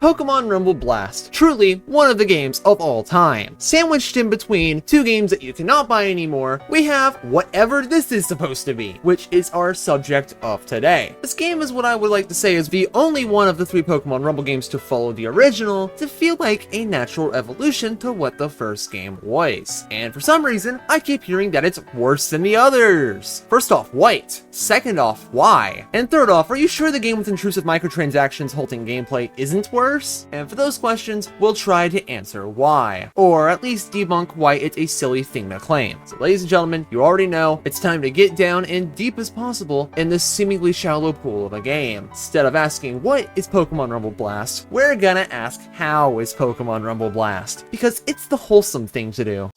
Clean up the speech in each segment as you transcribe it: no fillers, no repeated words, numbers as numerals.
Pokémon Rumble Blast, truly one of the games of all time. Sandwiched in between two games that you cannot buy anymore, we have whatever this is supposed to be, which is our subject of today. This game is what I would like to say is the only one of the three Pokémon Rumble games to follow the original, to feel like a natural evolution to what the first game was. And for some reason, I keep hearing that it's worse than the others. First off, what? Second off, why? And third off, are you sure the game with intrusive microtransactions halting gameplay isn't worse? And for those questions, we'll try to answer why, or at least debunk why it's a silly thing to claim. So ladies and gentlemen, you already know, it's time to get down and deep as possible in this seemingly shallow pool of a game. Instead of asking what is Pokémon Rumble Blast, we're gonna ask how is Pokémon Rumble Blast, because it's the wholesome thing to do.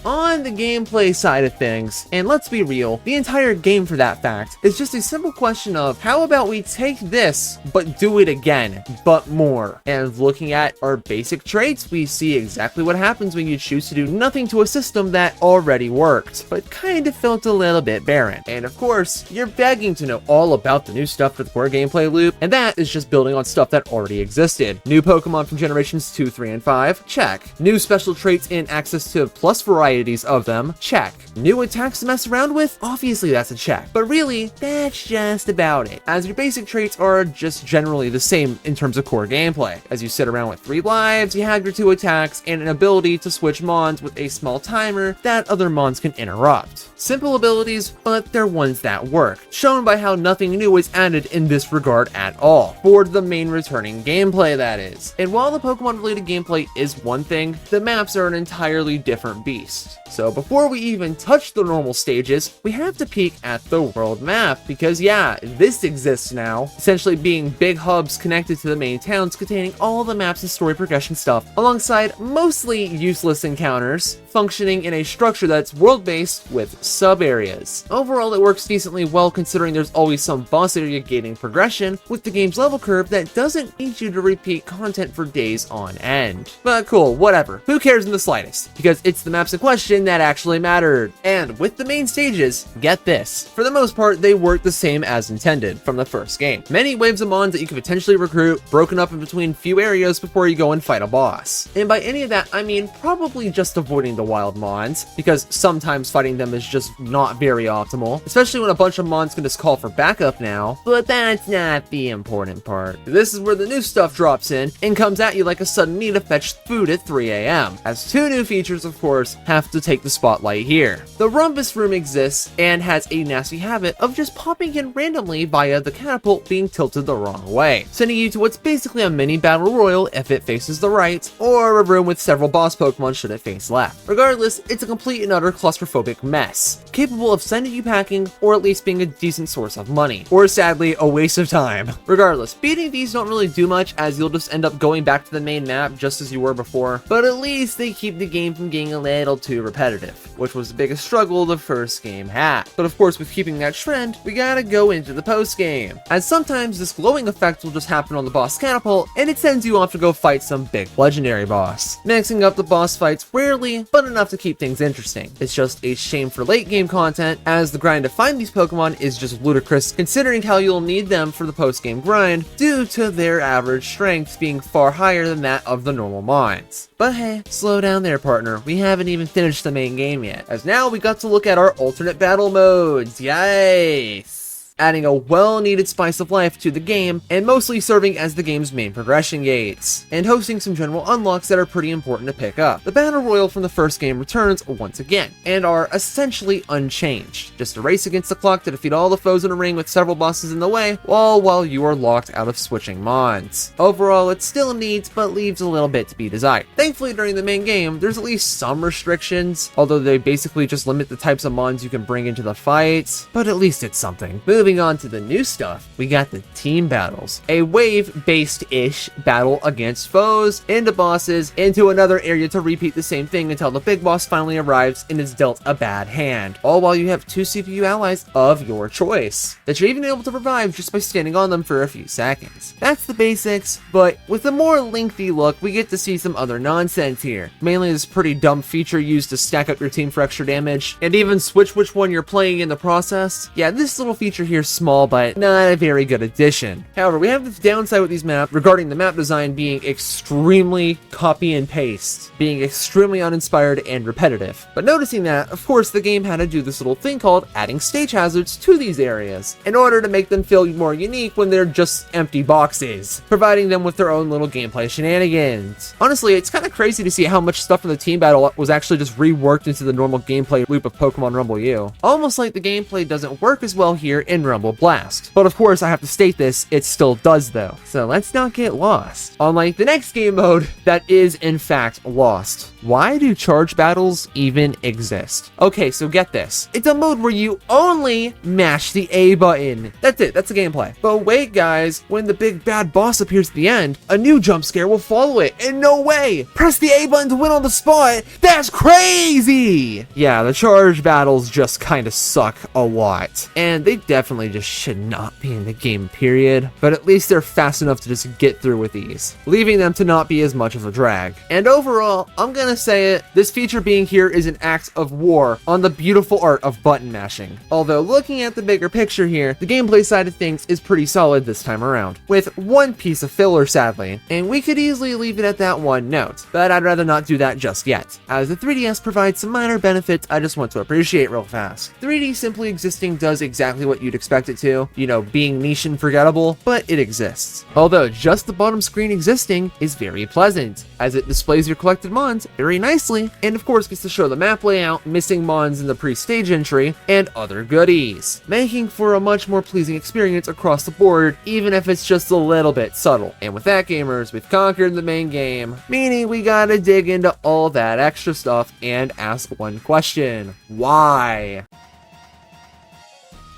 On the gameplay side of things, and let's be real, the entire game for that fact, is just a simple question of how about we take this, but do it again, but more. And looking at our basic traits, we see exactly what happens when you choose to do nothing to a system that already worked, but kind of felt a little bit barren. And of course, you're begging to know all about the new stuff for the core gameplay loop, and that is just building on stuff that already existed. New Pokemon from generations 2, 3, and 5? Check. New special traits and access to plus varieties of them? Check. New attacks to mess around with? Obviously that's a check. But really, that's just about it, as your basic traits are just generally the same in terms of core gameplay. As you sit around with 3 lives, you have your 2 attacks, and an ability to switch mons with a small timer that other mons can interrupt. Simple abilities, but they're ones that work, shown by how nothing new is added in this regard at all, for the main returning gameplay that is. And while the Pokemon related gameplay is one thing, the maps are an entirely different beast. So before we even touch the normal stages, we have to peek at the world map, because yeah, this exists now, essentially being big hubs connected to the main towns containing all the maps and story progression stuff, alongside mostly useless encounters, functioning in a structure that's world-based with sub-areas. Overall, it works decently well considering there's always some boss area gating progression with the game's level curve that doesn't need you to repeat content for days on end. But cool, whatever. Who cares in the slightest? Because it's the maps in question that actually mattered. And with the main stages, get this. For the most part, they work the same as intended from the first game. Many waves of mons that you can potentially recruit, broken up in between few areas before you go and fight a boss. And by any of that, I mean probably just avoiding the wild mons, because sometimes fighting them is just not very optimal, especially when a bunch of mons can just call for backup now. But that's not the important part. This is where the new stuff drops in and comes at you like a sudden need to fetch food at 3 a.m. as 2 new features, of course, have to take the spotlight here. The Rumbus Room exists and has a nasty habit of just popping in randomly via the catapult being tilted the wrong way, sending you to what's basically a mini battle royal if it faces the right, or a room with several boss Pokemon should it face left. Regardless, it's a complete and utter claustrophobic mess, capable of sending you packing, or at least being a decent source of money, or sadly, a waste of time. Regardless, beating these don't really do much, as you'll just end up going back to the main map just as you were before, but at least they keep the game from getting a little too repetitive, which was the biggest struggle the first game had. But of course, with keeping that trend, we gotta go into the post game, as sometimes this glowing effect will just happen on the boss catapult, and it sends you off to go fight some big legendary boss, mixing up the boss fights rarely, but enough to keep things interesting. It's just a shame for late game content, as the grind to find these Pokemon is just ludicrous considering how you'll need them for the post game grind due to their average strength being far higher than that of the normal mons. But hey, slow down there, partner, we haven't even finished the main game yet, as now we got to look at our alternate battle modes. Yikes! Adding a well-needed spice of life to the game, and mostly serving as the game's main progression gates, and hosting some general unlocks that are pretty important to pick up. The Battle Royal from the first game returns once again, and are essentially unchanged. Just a race against the clock to defeat all the foes in a ring with several bosses in the way, while you are locked out of switching mons. Overall, it's still neat, but leaves a little bit to be desired. Thankfully, during the main game, there's at least some restrictions, although they basically just limit the types of mons you can bring into the fight, but at least it's something. Moving on to the new stuff, we got the team battles, a wave-based-ish battle against foes, into bosses, into another area to repeat the same thing until the big boss finally arrives and is dealt a bad hand, all while you have 2 CPU allies of your choice, that you're even able to revive just by standing on them for a few seconds. That's the basics, but with a more lengthy look, we get to see some other nonsense here, mainly this pretty dumb feature used to stack up your team for extra damage, and even switch which one you're playing in the process. Yeah, this little feature here here small, but not a very good addition. However, we have this downside with these maps regarding the map design being extremely copy and paste, being extremely uninspired and repetitive. But noticing that, of course, the game had to do this little thing called adding stage hazards to these areas in order to make them feel more unique when they're just empty boxes, providing them with their own little gameplay shenanigans. Honestly, it's kind of crazy to see how much stuff from the team battle was actually just reworked into the normal gameplay loop of Pokémon Rumble U. Almost like the gameplay doesn't work as well here in Rumble Blast. But of course, I have to state this, it still does though. So let's not get lost. Unlike the next game mode that is in fact lost. Why do charge battles even exist? Okay, so get this. It's a mode where you only mash the A button. That's it, that's the gameplay. But wait guys, when the big bad boss appears at the end, a new jump scare will follow it. And no way! Press the A button to win on the spot! That's crazy! Yeah, the charge battles just kinda suck a lot. And they definitely just should not be in the game, period. But at least they're fast enough to just get through with these, leaving them to not be as much of a drag. And overall, I'm gonna say it, this feature being here is an act of war on the beautiful art of button mashing. Although looking at the bigger picture here, the gameplay side of things is pretty solid this time around, with one piece of filler sadly, and we could easily leave it at that one note, but I'd rather not do that just yet, as the 3DS provides some minor benefits I just want to appreciate real fast. 3D simply existing does exactly what you'd expect it to, you know, being niche and forgettable, but it exists. Although just the bottom screen existing is very pleasant, as it displays your collected mons very nicely, and of course gets to show the map layout, missing mons in the pre-stage entry, and other goodies, making for a much more pleasing experience across the board, even if it's just a little bit subtle. And with that, gamers, we've conquered the main game, meaning we gotta dig into all that extra stuff and ask one question: why?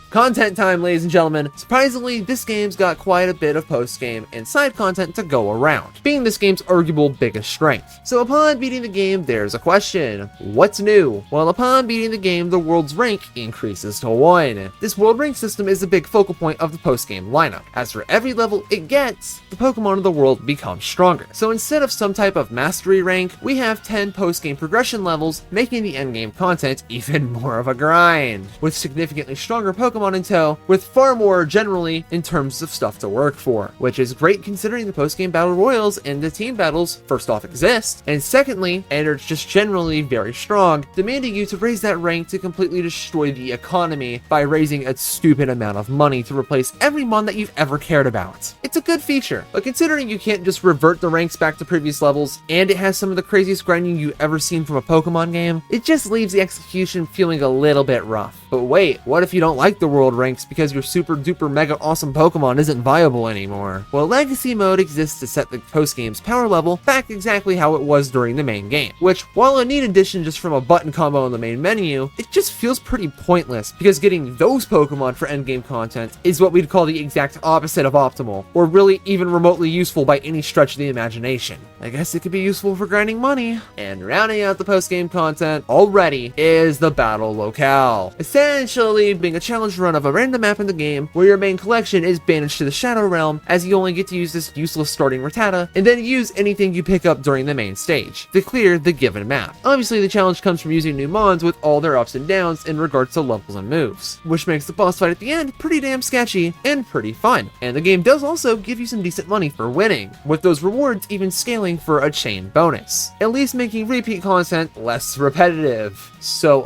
Content time, ladies and gentlemen. Surprisingly, this game's got quite a bit of post-game and side content to go around, being this game's arguable biggest strength. So upon beating the game, there's a question. What's new? Well, upon beating the game, the world's rank increases to 1. This world rank system is a big focal point of the post-game lineup, as for every level it gets, the Pokemon of the world becomes stronger. So instead of some type of mastery rank, we have 10 post-game progression levels, making the endgame content even more of a grind, with significantly stronger Pokemon in tow, with far more generally in terms of stuff to work for, which is great considering the post-game battle royals and the team battles first off exist, and secondly, and are just generally very strong, demanding you to raise that rank to completely destroy the economy by raising a stupid amount of money to replace every mon that you've ever cared about. It's a good feature, but considering you can't just revert the ranks back to previous levels, and it has some of the craziest grinding you've ever seen from a Pokemon game, it just leaves the execution feeling a little bit rough. But wait, what if you don't like the world ranks because your super duper mega awesome Pokemon isn't viable anymore? Well, Legacy Mode exists to set the post-game's power level back exactly how it was during the main game, which, while a neat addition just from a button combo in the main menu, it just feels pretty pointless because getting those Pokemon for endgame content is what we'd call the exact opposite of optimal, or really even remotely useful by any stretch of the imagination. I guess it could be useful for grinding money. And rounding out the post-game content already is the Battle Locale, essentially being a challenge run of a random map in the game where your main collection is banished to the Shadow Realm, as you only get to use this useless starting Rattata and then use anything you pick up during the main stage to clear the given map. Obviously, the challenge comes from using new mons with all their ups and downs in regards to levels and moves, which makes the boss fight at the end pretty damn sketchy and pretty fun. And the game does also give you some decent money for winning, with those rewards even scaling for a chain bonus, at least making repeat content less repetitive. So,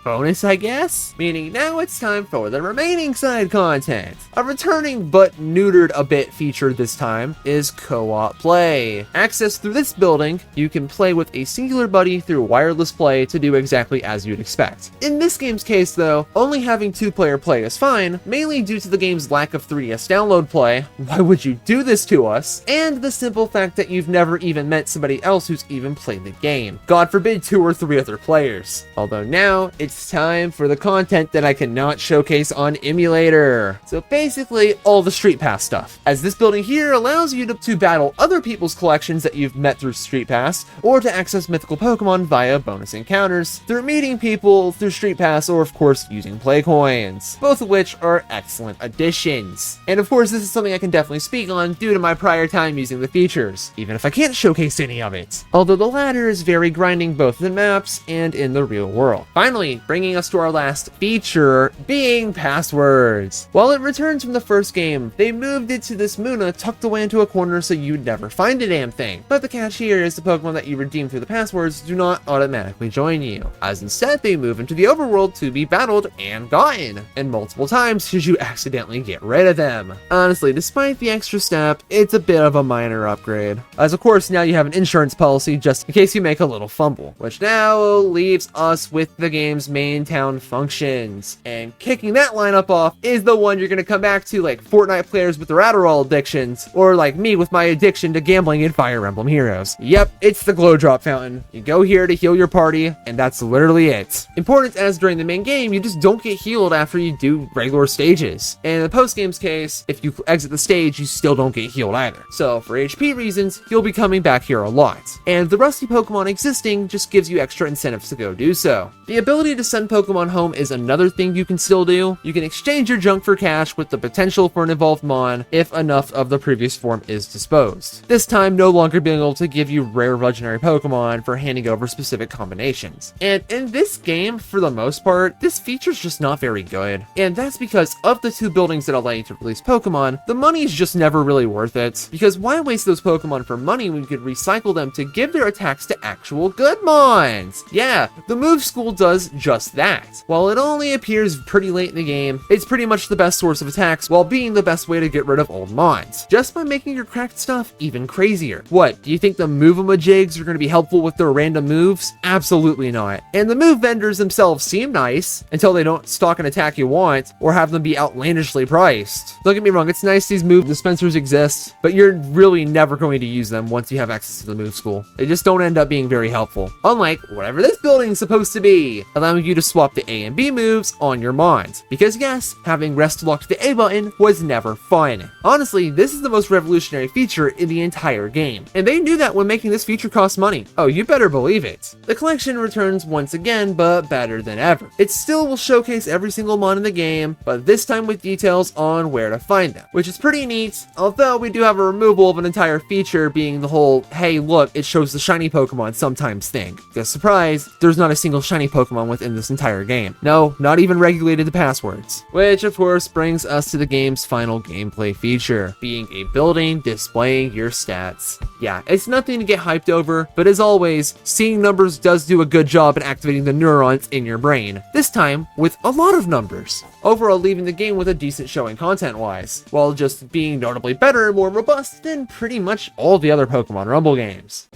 bonus I guess? Meaning now it's time for the remaining side content. A returning but neutered a bit feature this time is co-op play. Access through this building, you can play with a singular buddy through wireless play to do exactly as you'd expect. In this game's case though, only having 2-player play is fine, mainly due to the game's lack of 3DS download play, why would you do this to us, and the simple fact that you've never even met somebody else who's even played the game. God forbid 2 or 3 other players. Although now, it's time for the content that I cannot showcase on emulator. So basically, all the Street Pass stuff, as this building here allows you to battle other people's collections that you've met through Street Pass, or to access mythical Pokemon via bonus encounters, through meeting people through Street Pass, or of course, using play coins, both of which are excellent additions. And of course, this is something I can definitely speak on due to my prior time using the features. Even if I can't can't showcase any of it, although the latter is very grinding both in maps and in the real world. Finally, bringing us to our last feature, being passwords. While it returns from the first game, they moved it to this Muna tucked away into a corner so you'd never find a damn thing. But the catch here is the Pokemon that you redeem through the passwords do not automatically join you, as instead they move into the overworld to be battled and gotten, and multiple times should you accidentally get rid of them. Honestly, despite the extra step, it's a bit of a minor upgrade, as of course now you have an insurance policy just in case you make a little fumble, which now leaves us with the game's main town functions. And kicking that lineup off is the one you're gonna come back to, like Fortnite players with their Adderall addictions, or like me with my addiction to gambling in Fire Emblem Heroes. Yep, it's the Glow Drop Fountain. You go here to heal your party, and that's literally it. Important as during the main game, you just don't get healed after you do regular stages. And in the post-game's case, if you exit the stage, you still don't get healed either. So for HP reasons, you'll be coming back here a lot. And the rusty Pokemon existing just gives you extra incentives to go do so. The ability to send Pokemon home is another thing you can still do. You can exchange your junk for cash with the potential for an evolved Mon if enough of the previous form is disposed. This time no longer being able to give you rare legendary Pokemon for handing over specific combinations. And in this game, for the most part, this feature's just not very good. And that's because of the two buildings that allow you to release Pokemon, the money is just never really worth it. Because why waste those Pokemon for money when you could recycle them to give their attacks to actual good Mons? Yeah, the move school does just that. While it only appears pretty late in the game, it's pretty much the best source of attacks while being the best way to get rid of old Mons, just by making your cracked stuff even crazier. What, do you think the Move-a-Jigs are going to be helpful with their random moves? Absolutely not. And the move vendors themselves seem nice until they don't stock an attack you want or have them be outlandishly priced. Don't get me wrong, it's nice these move dispensers exist, but you're really never going to use them once you have access to the move school. They just don't end up being very helpful. Unlike whatever this building's supposed to be, allowing you to swap the A and B moves on your Mons. Because yes, having rest locked the A button was never fun. Honestly, this is the most revolutionary feature in the entire game, and they knew that when making this feature cost money. Oh, you better believe it. The collection returns once again, but better than ever. It still will showcase every single Mon in the game, but this time with details on where to find them, which is pretty neat, although we do have a removal of an entire feature being the whole, hey look, it shows the shiny Pokemon sometimes thing. Because surprise, there's not a single shiny Pokemon within this entire game. No, not even regulated to passwords. Which of course brings us to the game's final gameplay feature, being a building displaying your stats. Yeah, it's nothing to get hyped over, but as always, seeing numbers does do a good job at activating the neurons in your brain. This time, with a lot of numbers. Overall, leaving the game with a decent showing content-wise, while just being notably better and more robust than pretty much all the other Pokémon Rumble games.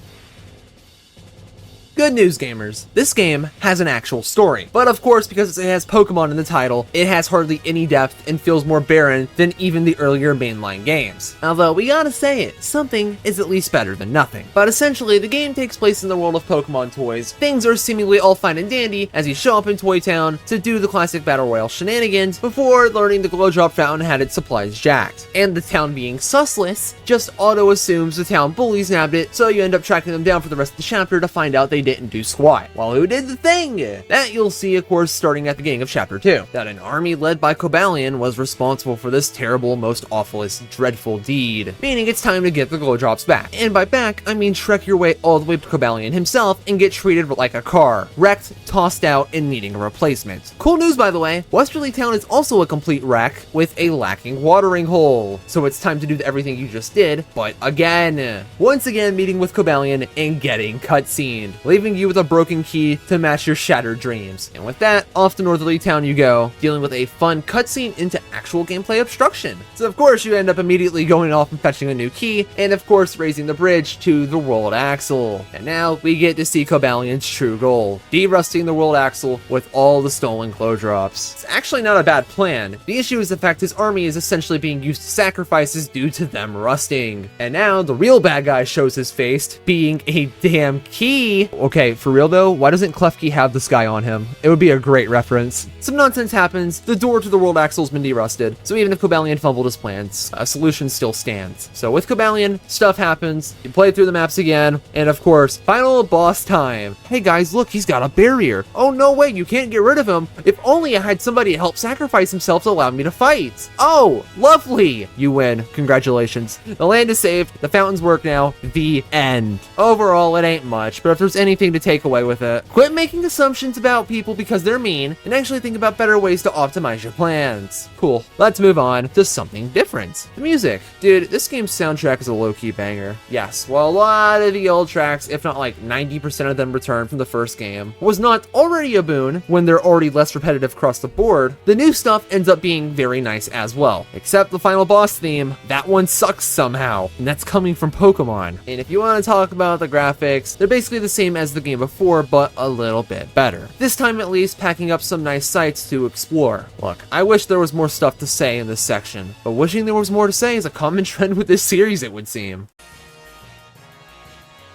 Good news, gamers. This game has an actual story, but of course, because it has Pokemon in the title, it has hardly any depth and feels more barren than even the earlier mainline games. Although, we gotta say it, something is at least better than nothing. But essentially, the game takes place in the world of Pokemon toys. Things are seemingly all fine and dandy as you show up in Toy Town to do the classic Battle Royale shenanigans before learning the Glow Drop Fountain had its supplies jacked. And the town being susless, just auto-assumes the town bullies nabbed it, so you end up tracking them down for the rest of the chapter to find out they didn't do squat. Well, who did the thing? That you'll see, of course, starting at the beginning of Chapter 2. That an army led by Cobalion was responsible for this terrible, most awfulest, dreadful deed. Meaning it's time to get the Glow Drops back. And by back, I mean trek your way all the way to Cobalion himself and get treated like a car. Wrecked, tossed out, and needing a replacement. Cool news, by the way, Westerly Town is also a complete wreck with a lacking watering hole. So it's time to do everything you just did, but again. Once again, meeting with Cobalion and getting cutscened, leaving you with a broken key to match your shattered dreams. And with that, off to Northerly Town you go, dealing with a fun cutscene into actual gameplay obstruction. So of course you end up immediately going off and fetching a new key, and of course raising the bridge to the World Axle. And now we get to see Cobalion's true goal, de-rusting the World Axle with all the stolen Glow Drops. It's actually not a bad plan. The issue is the fact his army is essentially being used to sacrifices due to them rusting. And now the real bad guy shows his face, being a damn key, okay, for real though, why doesn't Klefki have this guy on him? It would be a great reference. Some nonsense happens, the door to the world axle's been derusted, so even if Cobalion fumbled his plans, a solution still stands. So with Cobalion, stuff happens, you play through the maps again, and of course, final boss time. Hey guys, look, he's got a barrier. Oh no way, you can't get rid of him. If only I had somebody help sacrifice himself to allow me to fight. Oh, lovely. You win. Congratulations. The land is saved, the fountains work now, the end. Overall, it ain't much, but if there's anything to take away with it, quit making assumptions about people because they're mean, and actually think about better ways to optimize your plans. Cool. Let's move on to something different. The music. Dude, this game's soundtrack is a low-key banger. Yes, while a lot of the old tracks, if not like 90% of them returned from the first game, was not already a boon when they're already less repetitive across the board, the new stuff ends up being very nice as well. Except the final boss theme, that one sucks somehow, and that's coming from Pokemon. And if you want to talk about the graphics, they're basically the same as the game before, but a little bit better. This time at least packing up some nice sights to explore. Look, I wish there was more stuff to say in this section, but wishing there was more to say is a common trend with this series, it would seem.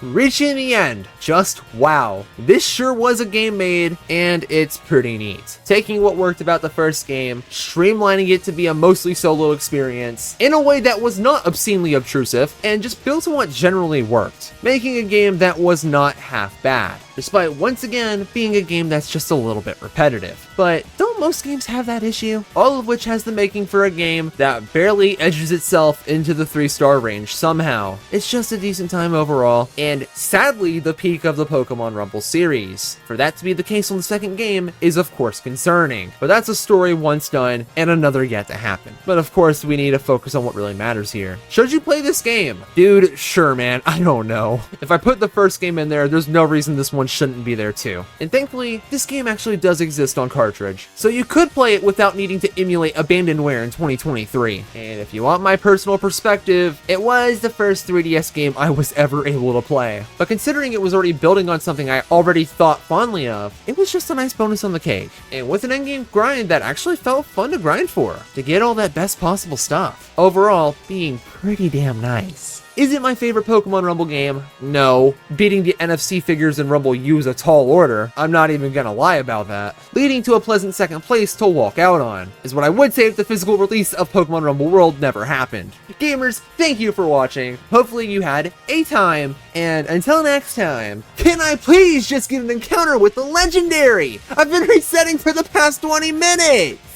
Reaching the end, just wow. This sure was a game made, and it's pretty neat. Taking what worked about the first game, streamlining it to be a mostly solo experience, in a way that was not obscenely obtrusive, and just built on what generally worked. Making a game that was not half bad, despite once again being a game that's just a little bit repetitive. But don't most games have that issue? All of which has the making for a game that barely edges itself into the 3-star range somehow. It's just a decent time overall, and sadly the peak of the Pokemon Rumble series. For that to be the case on the second game is of course concerning, but that's a story once done and another yet to happen. But of course we need to focus on what really matters here. Should you play this game? Dude, sure man, I don't know. If I put the first game in there, there's no reason this one shouldn't be there too. And thankfully, this game actually does exist on cartridge, so you could play it without needing to emulate abandonware in 2023. And if you want my personal perspective, it was the first 3DS game I was ever able to play. But considering it was already building on something I already thought fondly of, it was just a nice bonus on the cake. And with an endgame grind that actually felt fun to grind for, to get all that best possible stuff. Overall, being pretty damn nice. Is it my favorite Pokemon Rumble game? No. Beating the NFC figures in Rumble U is a tall order. I'm not even gonna lie about that. Leading to a pleasant second place to walk out on, is what I would say if the physical release of Pokemon Rumble World never happened. Gamers, thank you for watching. Hopefully you had a time, and until next time, can I please just get an encounter with the legendary? I've been resetting for the past 20 minutes!